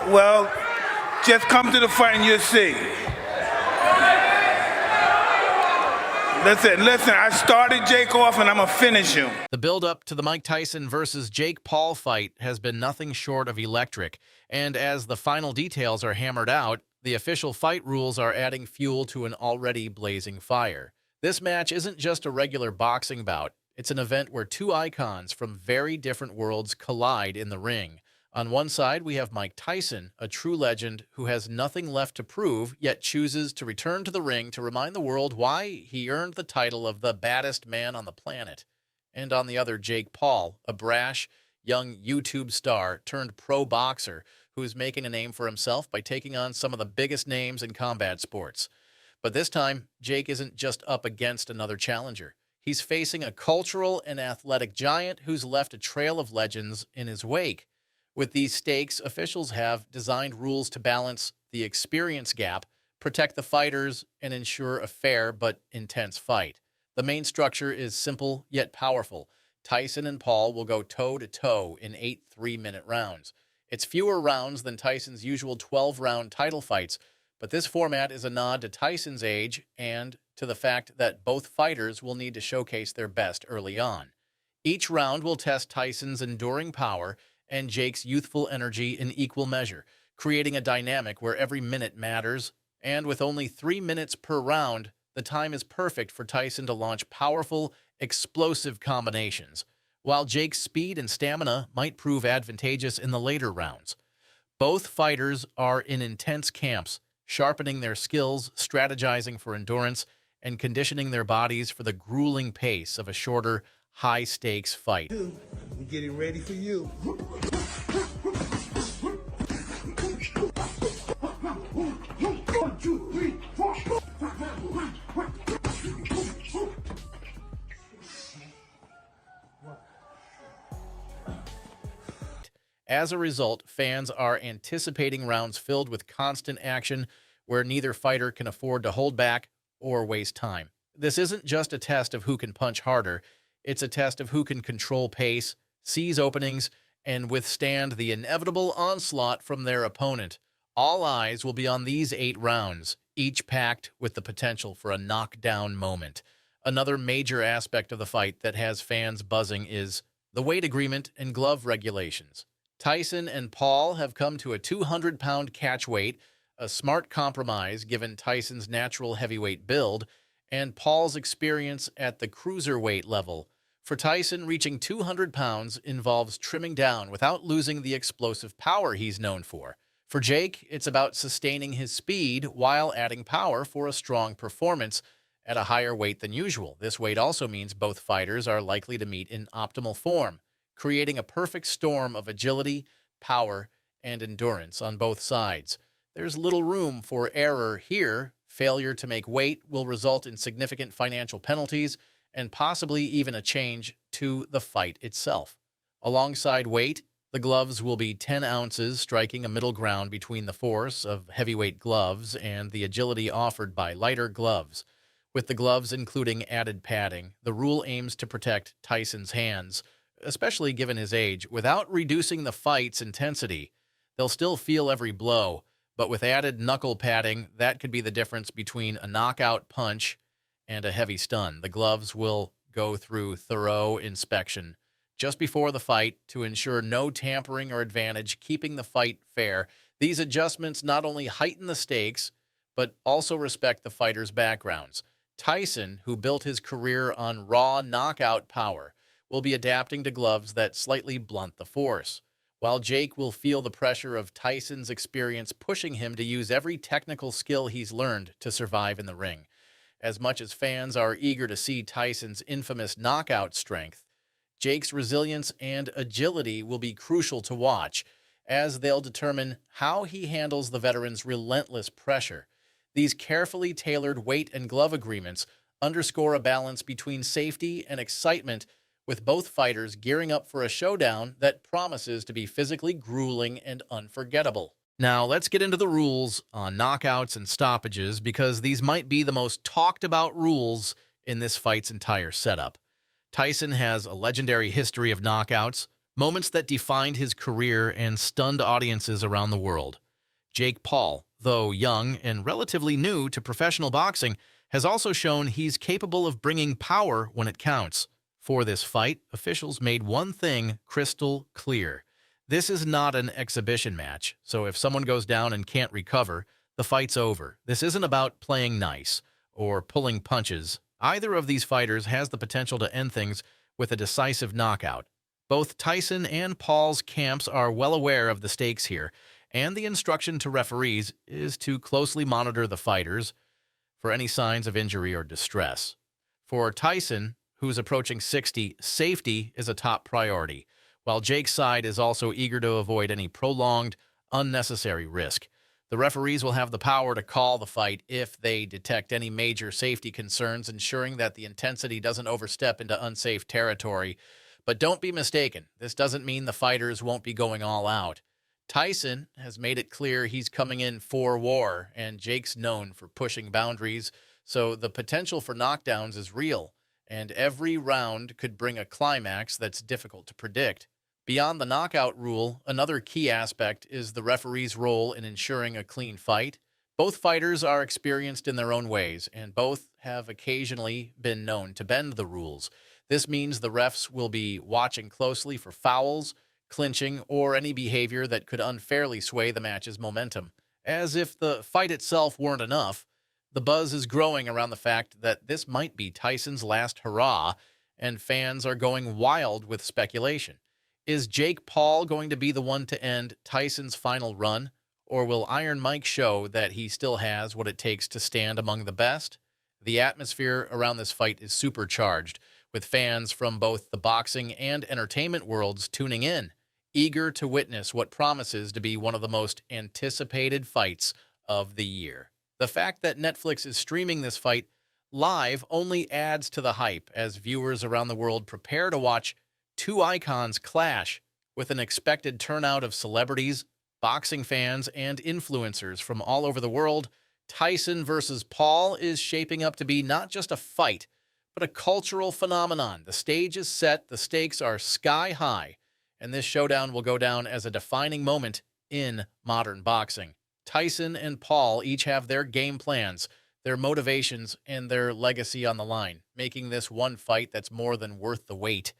Well, just come to the fight and you'll see. Listen, I started Jake off and I'm going to finish him. The build-up to the Mike Tyson versus Jake Paul fight has been nothing short of electric, and as the final details are hammered out, the official fight rules are adding fuel to an already blazing fire. This match isn't just a regular boxing bout. It's an event where two icons from very different worlds collide in the ring. On one side, we have Mike Tyson, a true legend who has nothing left to prove, yet chooses to return to the ring to remind the world why he earned the title of the baddest man on the planet. And on the other, Jake Paul, a brash, young YouTube star turned pro boxer who's making a name for himself by taking on some of the biggest names in combat sports. But this time, Jake isn't just up against another challenger. He's facing a cultural and athletic giant who's left a trail of legends in his wake. With these stakes, officials have designed rules to balance the experience gap, protect the fighters, and ensure a fair but intense fight. The main structure is simple yet powerful. Tyson and Paul will go toe-to-toe in 8 3-minute rounds. It's fewer rounds than Tyson's usual 12-round title fights, but this format is a nod to Tyson's age and to the fact that both fighters will need to showcase their best early on. Each round will test Tyson's enduring power and Jake's youthful energy in equal measure, creating a dynamic where every minute matters, and with only 3 minutes per round, the time is perfect for Tyson to launch powerful, explosive combinations, while Jake's speed and stamina might prove advantageous in the later rounds. Both fighters are in intense camps, sharpening their skills, strategizing for endurance, and conditioning their bodies for the grueling pace of a shorter, high-stakes fight. I'm getting ready for you. As a result, fans are anticipating rounds filled with constant action where neither fighter can afford to hold back or waste time. This isn't just a test of who can punch harder. It's a test of who can control pace, seize openings, and withstand the inevitable onslaught from their opponent. All eyes will be on these 8 rounds, each packed with the potential for a knockdown moment. Another major aspect of the fight that has fans buzzing is the weight agreement and glove regulations. Tyson and Paul have come to a 200-pound catch weight, a smart compromise given Tyson's natural heavyweight build and Paul's experience at the cruiserweight level. For Tyson, reaching 200 pounds involves trimming down without losing the explosive power he's known for. For Jake, it's about sustaining his speed while adding power for a strong performance at a higher weight than usual. This weight also means both fighters are likely to meet in optimal form, creating a perfect storm of agility, power, and endurance on both sides. There's little room for error here. Failure to make weight will result in significant financial penalties and possibly even a change to the fight itself. Alongside weight, the gloves will be 10 ounces, striking a middle ground between the force of heavyweight gloves and the agility offered by lighter gloves. With the gloves including added padding, the rule aims to protect Tyson's hands, especially given his age, without reducing the fight's intensity. They'll still feel every blow, but with added knuckle padding, that could be the difference between a knockout punch and a heavy stun. The gloves will go through thorough inspection just before the fight to ensure no tampering or advantage, keeping the fight fair. These adjustments not only heighten the stakes, but also respect the fighters' backgrounds. Tyson, who built his career on raw knockout power, will be adapting to gloves that slightly blunt the force, while Jake will feel the pressure of Tyson's experience pushing him to use every technical skill he's learned to survive in the ring. As much as fans are eager to see Tyson's infamous knockout strength, Jake's resilience and agility will be crucial to watch, as they'll determine how he handles the veteran's relentless pressure. These carefully tailored weight and glove agreements underscore a balance between safety and excitement, with both fighters gearing up for a showdown that promises to be physically grueling and unforgettable. Now, let's get into the rules on knockouts and stoppages, because these might be the most talked about rules in this fight's entire setup. Tyson has a legendary history of knockouts, Moments that defined his career and stunned audiences around the world. Jake Paul, though young and relatively new to professional boxing, has also shown he's capable of bringing power when it counts. For this fight, officials made one thing crystal clear. This is not an exhibition match, so if someone goes down and can't recover, the fight's over. This isn't about playing nice or pulling punches. Either of these fighters has the potential to end things with a decisive knockout. Both Tyson and Paul's camps are well aware of the stakes here, and the instruction to referees is to closely monitor the fighters for any signs of injury or distress. For Tyson, who's approaching 60, safety is a top priority, while Jake's side is also eager to avoid any prolonged, unnecessary risk. The referees will have the power to call the fight if they detect any major safety concerns, ensuring that the intensity doesn't overstep into unsafe territory. But don't be mistaken, this doesn't mean the fighters won't be going all out. Tyson has made it clear he's coming in for war, and Jake's known for pushing boundaries, so the potential for knockdowns is real, and every round could bring a climax that's difficult to predict. Beyond the knockout rule, another key aspect is the referee's role in ensuring a clean fight. Both fighters are experienced in their own ways, and both have occasionally been known to bend the rules. This means the refs will be watching closely for fouls, clinching, or any behavior that could unfairly sway the match's momentum. As if the fight itself weren't enough, the buzz is growing around the fact that this might be Tyson's last hurrah, and fans are going wild with speculation. Is Jake Paul going to be the one to end Tyson's final run, or will Iron Mike show that he still has what it takes to stand among the best? The atmosphere around this fight is supercharged, with fans from both the boxing and entertainment worlds tuning in, eager to witness what promises to be one of the most anticipated fights of the year. The fact that Netflix is streaming this fight live only adds to the hype as viewers around the world prepare to watch two icons clash, with an expected turnout of celebrities, boxing fans, and influencers from all over the world. Tyson versus Paul is shaping up to be not just a fight, but a cultural phenomenon. The stage is set, the stakes are sky high, and this showdown will go down as a defining moment in modern boxing. Tyson and Paul each have their game plans, their motivations, and their legacy on the line, making this one fight that's more than worth the wait.